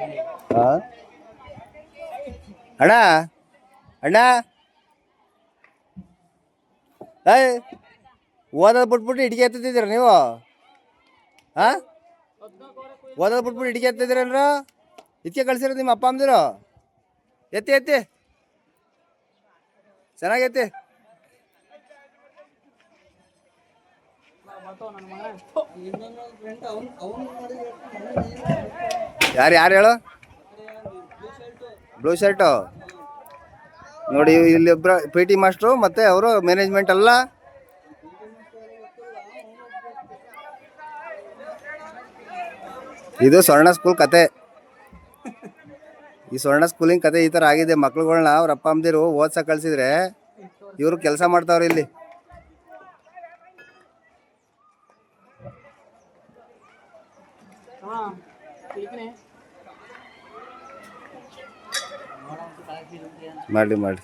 ಹಾಂ ಅಣ್ಣ ಅಣ್ಣ ಏಯ್ ಓದೋದು ಬಿಟ್ಬಿಟ್ಟು ಹಿಡಿಕೆ ಎತ್ತಿದ್ದೀರ ನೀವು? ಹಾಂ ಓದೋದು ಬಿಟ್ಬಿಟ್ಟು ಹಿಡಿಕೆ ಎತ್ತಿದ್ದೀರಲ್ರ? ಇದಕ್ಕೆ ಕಳ್ಸಿರೋದು ನಿಮ್ಮ ಅಪ್ಪ ಅಮ್ಮದಿರು? ಎತ್ತಿ ಎತ್ತಿ ಚೆನ್ನಾಗೈತಿ. ಯಾರು ಯಾರು ಹೇಳು? ಬ್ಲೂ ಶರ್ಟು ನೋಡಿ, ಇಲ್ಲಿಬ್ಬರು ಪಿ ಟಿ ಮಾಸ್ಟ್ರು ಮತ್ತು ಅವರು ಮ್ಯಾನೇಜ್ಮೆಂಟ್ ಅಲ್ಲ. ಇದು ಸ್ವರ್ಣ ಸ್ಕೂಲ್ ಕತೆ. ಈ ಸ್ವರ್ಣ ಸ್ಕೂಲಿನ ಕತೆ ಈ ಥರ ಆಗಿದೆ. ಮಕ್ಳುಗಳ್ನ ಅವ್ರ ಅಪ್ಪ ಅಮ್ಮದಿರು ಓದ್ಸಕ್ಕೆ ಕಳಿಸಿದ್ರೆ ಇವರು ಕೆಲಸ ಮಾಡ್ತಾವ್ರೆ ಇಲ್ಲಿ. ಮಾಡಿ ಮಾಡಿ